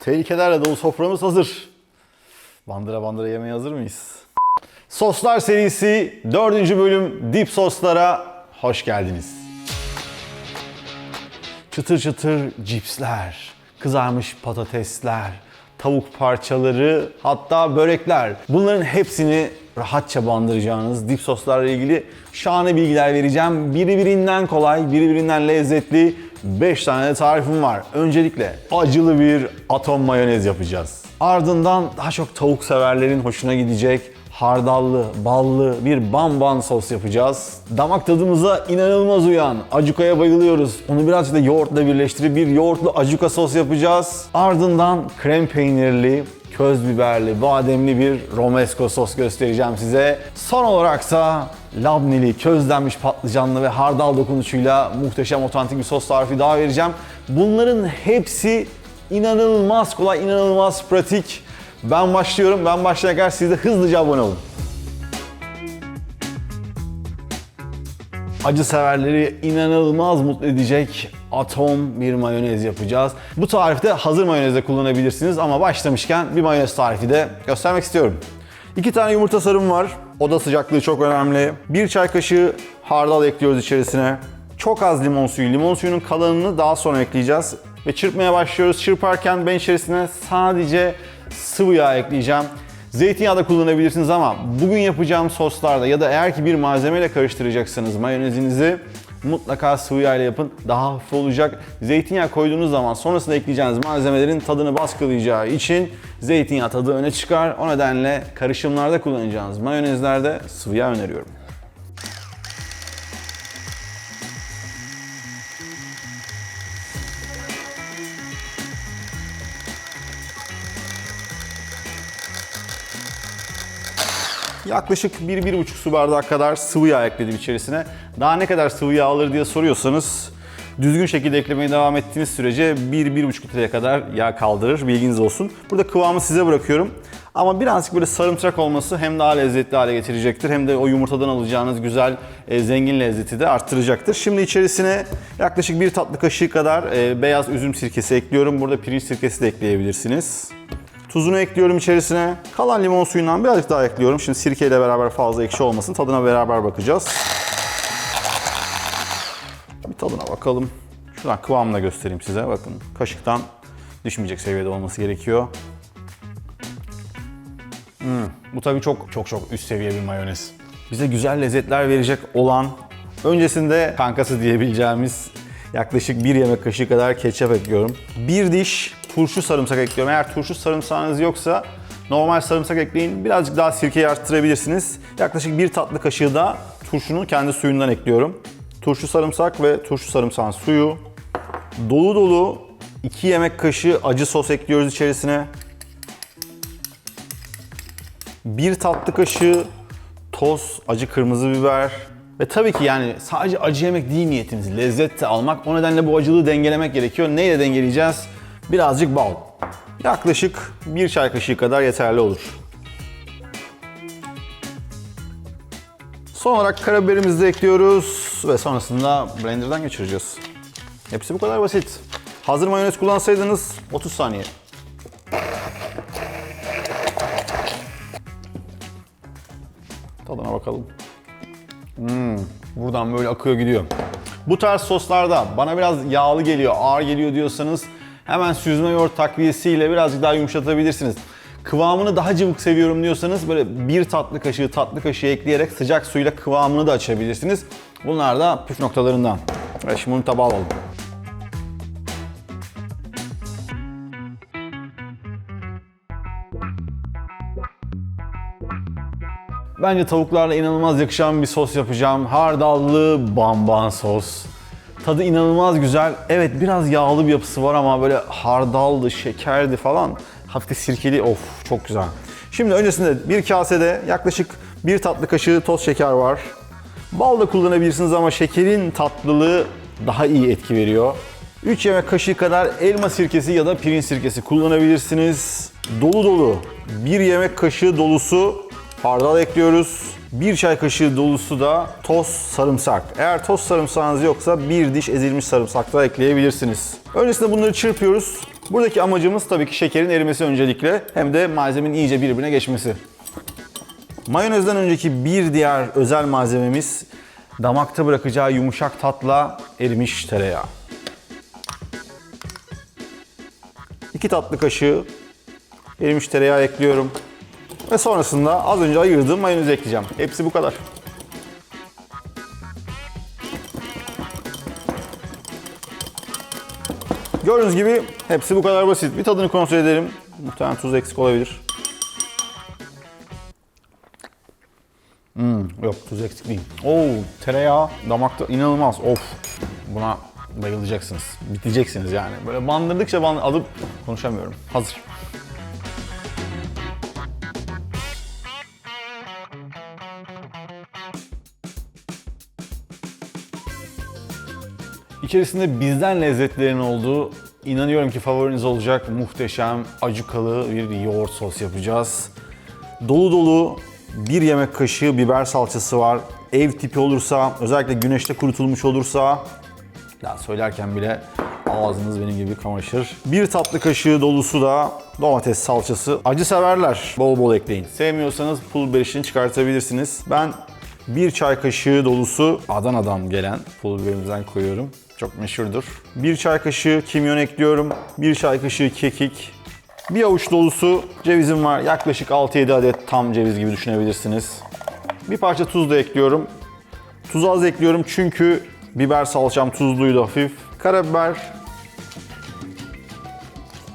Tehlikelerle dolu soframız hazır. Bandıra bandıra yemeye hazır mıyız? Soslar serisi 4. bölüm dip soslara hoş geldiniz. Çıtır çıtır cipsler, kızarmış patatesler, tavuk parçaları, hatta börekler. Bunların hepsini rahatça bandıracağınız dip soslarla ilgili şahane bilgiler vereceğim. Birbirinden kolay, birbirinden lezzetli 5 tane de tarifim var. Öncelikle acılı bir atom mayonez yapacağız. Ardından daha çok tavuk severlerin hoşuna gidecek hardallı, ballı bir bamban sos yapacağız. Damak tadımıza inanılmaz uyan acuka'ya bayılıyoruz. Onu birazcık da yoğurtla birleştirip bir yoğurtlu acuka sos yapacağız. Ardından krem peynirli, köz biberli, bademli bir romesco sos göstereceğim size. Son olaraksa labneli, közlenmiş patlıcanlı ve hardal dokunuşuyla muhteşem otantik bir sos tarifi daha vereceğim. Bunların hepsi inanılmaz kolay, inanılmaz pratik. Ben başlıyorum. Ben başlayana kadar siz de hızlıca abone olun. Acı severleri inanılmaz mutlu edecek atom bir mayonez yapacağız. Bu tarifte hazır mayonez de kullanabilirsiniz ama başlamışken bir mayonez tarifi de göstermek istiyorum. 2 tane yumurta sarım var. Oda sıcaklığı çok önemli. 1 çay kaşığı hardal ekliyoruz içerisine. Çok az limon suyu. Limon suyunun kalanını daha sonra ekleyeceğiz. Ve çırpmaya başlıyoruz. Çırparken ben içerisine sadece sıvı yağ ekleyeceğim. Zeytinyağı da kullanabilirsiniz ama bugün yapacağım soslarda ya da eğer ki bir malzemeyle karıştıracaksanız mayonezinizi mutlaka sıvı yağ ile yapın. Daha hafif olacak. Zeytinyağı koyduğunuz zaman sonrasında ekleyeceğiniz malzemelerin tadını baskılayacağı için zeytinyağı tadı öne çıkar. O nedenle karışımlarda kullanacağınız mayonezlerde sıvı yağ öneriyorum. Yaklaşık 1-1,5 su bardağı kadar sıvı yağ ekledim içerisine. Daha ne kadar sıvı yağ alır diye soruyorsanız düzgün şekilde eklemeye devam ettiğiniz sürece 1-1,5 litreye kadar yağ kaldırır. Bilginiz olsun. Burada kıvamı size bırakıyorum. Ama birazcık böyle sarımsak olması hem daha lezzetli hale getirecektir hem de o yumurtadan alacağınız güzel zengin lezzeti de arttıracaktır. Şimdi içerisine yaklaşık 1 tatlı kaşığı kadar beyaz üzüm sirkesi ekliyorum. Burada pirinç sirkesi de ekleyebilirsiniz. Tuzunu ekliyorum içerisine. Kalan limon suyundan birazcık daha ekliyorum. Şimdi sirkeyle beraber fazla ekşi olmasın. Tadına beraber bakacağız. Bir tadına bakalım. Şuradan kıvamını da göstereyim size. Bakın kaşıktan düşmeyecek seviyede olması gerekiyor. Bu tabii çok üst seviye bir mayonez. Bize güzel lezzetler verecek olan öncesinde kankası diyebileceğimiz yaklaşık 1 yemek kaşığı kadar ketçap ekliyorum. 1 diş turşu sarımsak ekliyorum. Eğer turşu sarımsağınız yoksa normal sarımsak ekleyin. Birazcık daha sirkeyi arttırabilirsiniz. Yaklaşık 1 tatlı kaşığı da turşunun kendi suyundan ekliyorum. Turşu sarımsak ve turşu sarımsağın suyu. Dolu dolu 2 yemek kaşığı acı sos ekliyoruz içerisine. 1 tatlı kaşığı toz acı kırmızı biber. Ve tabii ki yani sadece acı yemek değil niyetimiz. Lezzet de almak. O nedenle bu acılığı dengelemek gerekiyor. Neyle dengeleyeceğiz? Birazcık bal. Yaklaşık 1 çay kaşığı kadar yeterli olur. Son olarak karabiberimizi de ekliyoruz ve sonrasında blenderdan geçireceğiz. Hepsi bu kadar basit. Hazır mayonez kullansaydınız 30 saniye. Tadına bakalım. Buradan böyle akıyor gidiyor. Bu tarz soslarda bana biraz yağlı geliyor, ağır geliyor diyorsanız hemen süzme yoğurt takviyesiyle birazcık daha yumuşatabilirsiniz. Kıvamını daha cıvık seviyorum diyorsanız böyle 1 tatlı kaşığı ekleyerek sıcak suyla kıvamını da açabilirsiniz. Bunlar da püf noktalarından. Ve şimdi bunu tabağa alalım. Bence tavuklarla inanılmaz yakışan bir sos yapacağım. Hardallı bamban sos. Tadı inanılmaz güzel. Evet biraz yağlı bir yapısı var ama böyle hardallı, şekerli falan. Hafif de sirkeli. Of çok güzel. Şimdi öncesinde bir kasede yaklaşık 1 tatlı kaşığı toz şeker var. Bal da kullanabilirsiniz ama şekerin tatlılığı daha iyi etki veriyor. 3 yemek kaşığı kadar elma sirkesi ya da pirinç sirkesi kullanabilirsiniz. Dolu dolu 1 yemek kaşığı dolusu hardal ekliyoruz. 1 çay kaşığı dolusu da toz sarımsak. Eğer toz sarımsağınız yoksa 1 diş ezilmiş sarımsak da ekleyebilirsiniz. Öncesinde bunları çırpıyoruz. Buradaki amacımız tabii ki şekerin erimesi öncelikle, hem de malzemenin iyice birbirine geçmesi. Mayonezden önceki bir diğer özel malzememiz damakta bırakacağı yumuşak tatla erimiş tereyağı. 2 tatlı kaşığı erimiş tereyağı ekliyorum. Ve sonrasında az önce ayırdığım mayonezi ekleyeceğim. Hepsi bu kadar. Gördüğünüz gibi hepsi bu kadar basit. Bir tadını kontrol edelim. Muhtemelen tuz eksik olabilir. Yok, tuz eksik değil. Tereyağı damakta inanılmaz. Buna bayılacaksınız. Biteceksiniz yani. Böyle bandırdıkça alıp konuşamıyorum. Hazır. İçerisinde bizden lezzetlerin olduğu, inanıyorum ki favoriniz olacak muhteşem acukalı bir yoğurt sos yapacağız. Dolu dolu 1 yemek kaşığı biber salçası var. Ev tipi olursa, özellikle güneşte kurutulmuş olursa, daha söylerken bile ağzınız benim gibi kamaşır. 1 tatlı kaşığı dolusu da domates salçası. Acı severler, bol bol ekleyin. Sevmiyorsanız pul biber işini çıkartabilirsiniz. Ben 1 çay kaşığı dolusu Adana'dan gelen pul biberimizden koyuyorum. Çok meşhurdur. 1 çay kaşığı kimyon ekliyorum. 1 çay kaşığı kekik. 1 avuç dolusu cevizim var. Yaklaşık 6-7 adet tam ceviz gibi düşünebilirsiniz. Bir parça tuz da ekliyorum. Tuzu az ekliyorum çünkü biber salçam tuzluydu hafif. Karabiber.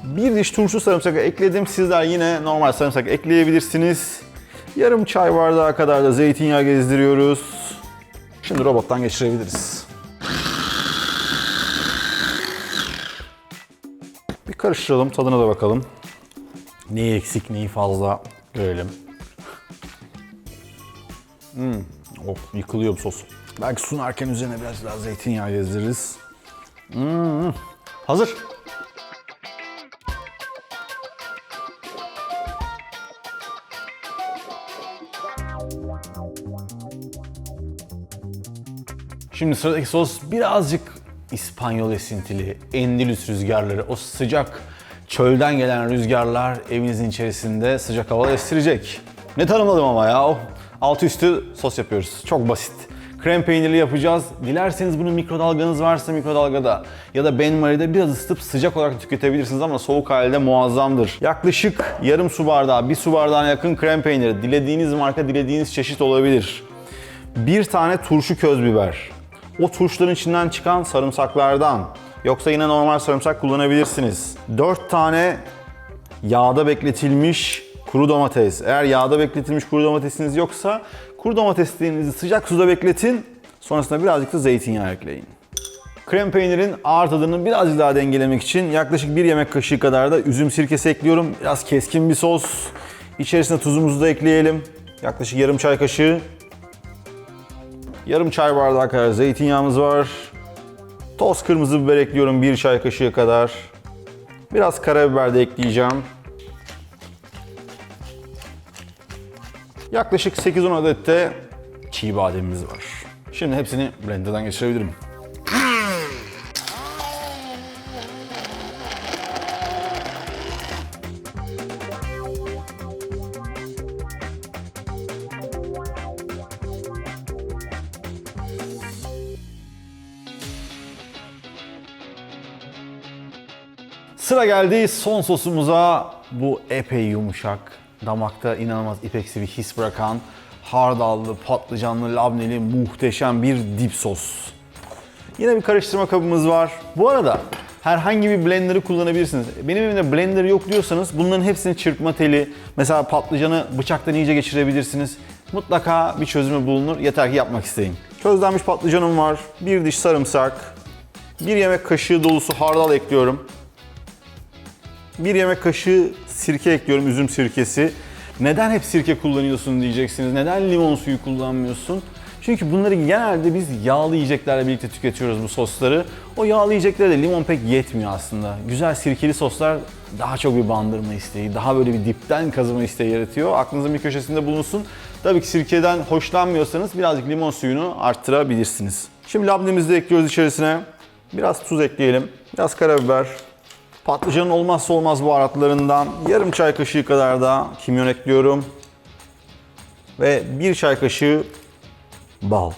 1 diş turşu sarımsak ekledim. Sizler yine normal sarımsak ekleyebilirsiniz. Yarım çay bardağı kadar da zeytinyağı gezdiriyoruz. Şimdi robottan geçirebiliriz. Bir karıştıralım, tadına da bakalım. Neyi eksik, neyi fazla görelim. Yıkılıyor bu sos. Belki sunarken üzerine biraz daha zeytinyağı gezdiririz. Hazır. Şimdi sıradaki sos birazcık İspanyol esintili, Endülüs rüzgarları, o sıcak çölden gelen rüzgarlar evinizin içerisinde sıcak hava estirecek. Ne tanımladım ama ya, altı üstü sos yapıyoruz. Çok basit. Krem peynirli yapacağız. Dilerseniz bunu mikrodalganız varsa mikrodalgada ya da benmaride biraz ısıtıp sıcak olarak tüketebilirsiniz ama soğuk halde muazzamdır. Yaklaşık yarım su bardağı, 1 su bardağına yakın krem peyniri. Dilediğiniz marka, dilediğiniz çeşit olabilir. 1 tane turşu köz biber. O turşuların içinden çıkan sarımsaklardan. Yoksa yine normal sarımsak kullanabilirsiniz. 4 tane yağda bekletilmiş kuru domates. Eğer yağda bekletilmiş kuru domatesiniz yoksa kuru domateslerinizi sıcak suda bekletin. Sonrasında birazcık da zeytinyağı ekleyin. Krem peynirin ağır tadını birazcık daha dengelemek için yaklaşık 1 yemek kaşığı kadar da üzüm sirkesi ekliyorum. Biraz keskin bir sos. İçerisine tuzumuzu da ekleyelim. Yaklaşık yarım çay kaşığı. Yarım çay bardağı kadar zeytinyağımız var. Toz kırmızı biber ekliyorum 1 çay kaşığı kadar. Biraz karabiber de ekleyeceğim. Yaklaşık 8-10 adet de çiğ bademimiz var. Şimdi hepsini blenderdan geçirebilirim. Sıra geldi son sosumuza. Bu epey yumuşak, damakta inanılmaz ipeksi bir his bırakan, hardallı, patlıcanlı, labneli muhteşem bir dip sos. Yine bir karıştırma kabımız var. Bu arada herhangi bir blender'ı kullanabilirsiniz. Benim evimde blender yok diyorsanız bunların hepsini çırpma teli, mesela patlıcanı bıçaktan iyice geçirebilirsiniz. Mutlaka bir çözümü bulunur, yeter ki yapmak isteyin. Közlenmiş patlıcanım var, 1 diş sarımsak, 1 yemek kaşığı dolusu hardal ekliyorum. 1 yemek kaşığı sirke ekliyorum, üzüm sirkesi. Neden hep sirke kullanıyorsun diyeceksiniz. Neden limon suyu kullanmıyorsun? Çünkü bunları genelde biz yağlı yiyeceklerle birlikte tüketiyoruz bu sosları. O yağlı yiyeceklere de limon pek yetmiyor aslında. Güzel sirkeli soslar daha çok bir bandırma isteği, daha böyle bir dipten kazıma isteği yaratıyor. Aklınızın bir köşesinde bulunsun. Tabii ki sirkeden hoşlanmıyorsanız birazcık limon suyunu arttırabilirsiniz. Şimdi labnemizi de ekliyoruz içerisine. Biraz tuz ekleyelim, biraz karabiber. Patlıcanın olmazsa olmaz baharatlarından yarım çay kaşığı kadar da kimyon ekliyorum. Ve 1 çay kaşığı bal.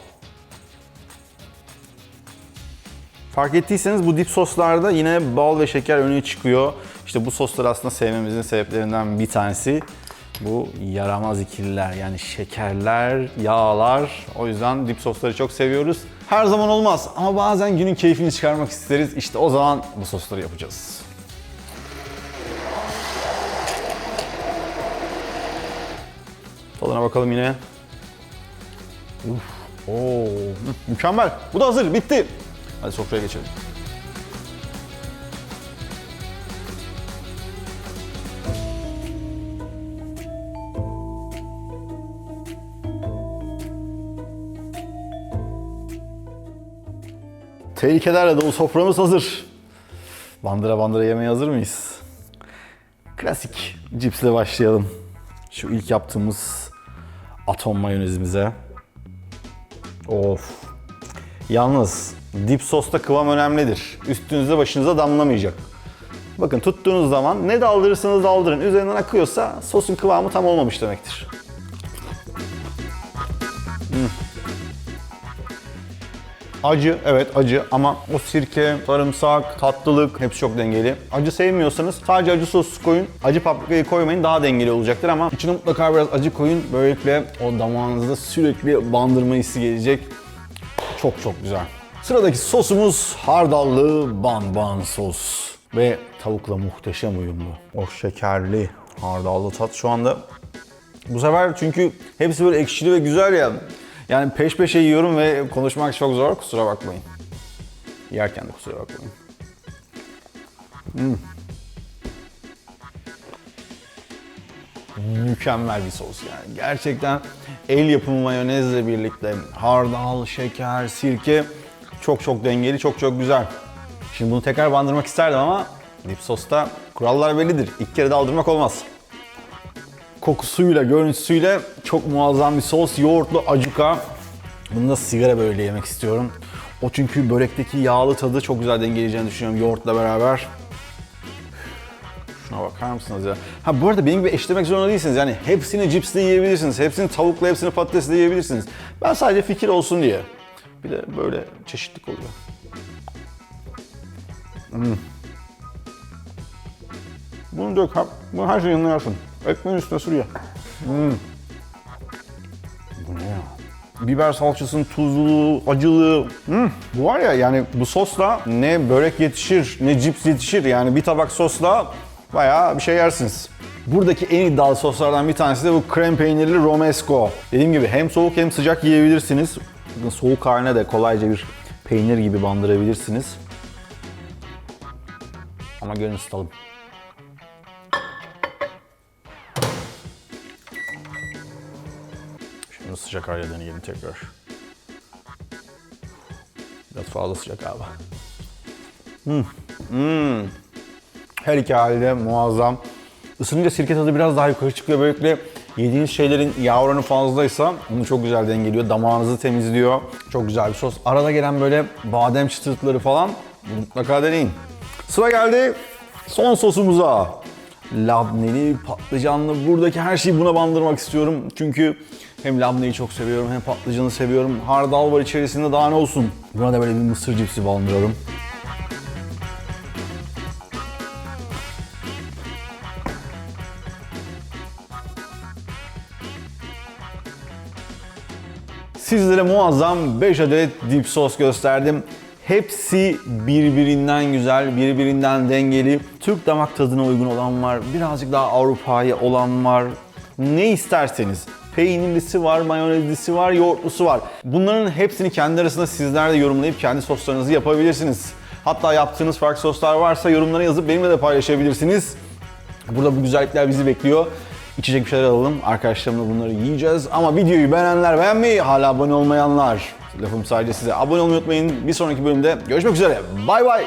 Fark ettiyseniz bu dip soslarda yine bal ve şeker öne çıkıyor. İşte bu sosları aslında sevmemizin sebeplerinden bir tanesi bu yaramaz ikililer. Yani şekerler, yağlar. O yüzden dip sosları çok seviyoruz. Her zaman olmaz ama bazen günün keyfini çıkarmak isteriz. İşte o zaman bu sosları yapacağız. Tadına bakalım yine. Mükemmel. Bu da hazır. Bitti. Hadi sofraya geçelim. Tehlikelerle dolu soframız hazır. Bandıra bandıra yemeye hazır mıyız? Klasik cipsle başlayalım. Şu ilk yaptığımız atom mayonezimize. Of. Yalnız dip sosta kıvam önemlidir. Üstünüze başınıza damlamayacak. Bakın tuttuğunuz zaman ne daldırırsanız daldırın. Üzerinden akıyorsa sosun kıvamı tam olmamış demektir. Acı, evet acı ama o sirke, sarımsak, tatlılık hepsi çok dengeli. Acı sevmiyorsanız sadece acı sos koyun. Acı paprikayı koymayın, daha dengeli olacaktır ama içine mutlaka biraz acı koyun. Böylelikle o damağınızda sürekli bandırma hissi gelecek. Çok çok güzel. Sıradaki sosumuz hardallı banban sos. Ve tavukla muhteşem uyumlu. O şekerli, hardallı tat şu anda. Bu sefer çünkü hepsi böyle ekşili ve güzel ya. Yani peş peşe yiyorum ve konuşmak çok zor. Kusura bakmayın. Yerken de kusura bakmayın. Mükemmel bir sos yani. Gerçekten el yapımı mayonezle birlikte hardal, şeker, sirke çok çok dengeli, çok çok güzel. Şimdi bunu tekrar bandırmak isterdim ama dip sosta kurallar bellidir. İlk kere de aldırmak olmaz. Kokusuyla, görüntüsüyle çok muazzam bir sos. Yoğurtlu acuka. Bunu da sigara böyle yemek istiyorum. O çünkü börekteki yağlı tadı çok güzel dengeleyeceğini düşünüyorum yoğurtla beraber. Şuna bakar mısınız ya? Ha bu arada benim gibi eşlemek zorunda değilsiniz. Yani hepsini cipsle yiyebilirsiniz. Hepsini tavukla, hepsini patatesle yiyebilirsiniz. Ben sadece fikir olsun diye. Bir de böyle çeşitlilik oluyor. Bunu dök, bunu her şeyin yanına yersin. Ekmeğin üstüne sür ye. Bu ne ya? Biber salçasının tuzluluğu, acılığı. Bu var ya yani bu sosla ne börek yetişir, ne cips yetişir. Yani bir tabak sosla bayağı bir şey yersiniz. Buradaki en iddialı soslardan bir tanesi de bu krem peynirli romesco. Dediğim gibi hem soğuk hem sıcak yiyebilirsiniz. Soğuk haline de kolayca bir peynir gibi bandırabilirsiniz. Ama gelin ısıtalım. Şimdi sıcak hale deneyelim tekrar. Biraz fazla sıcak abi. Her iki halde muazzam. Isınınca sirke tadı biraz daha yukarı çıkıyor. Böylelikle yediğiniz şeylerin yağ oranı fazlaysa bunu çok güzel dengeliyor. Damağınızı temizliyor. Çok güzel bir sos. Arada gelen böyle badem çıtırtıları falan mutlaka deneyin. Sıra geldi son sosumuza. Labneli, patlıcanlı. Buradaki her şeyi buna bandırmak istiyorum. Çünkü hem labneyi çok seviyorum hem patlıcanı seviyorum. Hardal var içerisinde, daha ne olsun. Buna da böyle bir mısır cipsi bandırıyorum. Sizlere muazzam 5 adet dip sos gösterdim. Hepsi birbirinden güzel, birbirinden dengeli. Türk damak tadına uygun olan var, birazcık daha Avrupa'ya olan var. Ne isterseniz. Peynirlisi var, mayonezlisi var, yoğurtlusu var. Bunların hepsini kendi arasında sizler de yorumlayıp kendi soslarınızı yapabilirsiniz. Hatta yaptığınız farklı soslar varsa yorumlara yazıp benimle de paylaşabilirsiniz. Burada bu güzellikler bizi bekliyor. İçecek bir şeyler alalım. Arkadaşlarımla bunları yiyeceğiz. Ama videoyu beğenenler beğenmeyi, hala abone olmayanlar. Lafım sadece size. Abone olmayı unutmayın. Bir sonraki bölümde görüşmek üzere. Bay bay.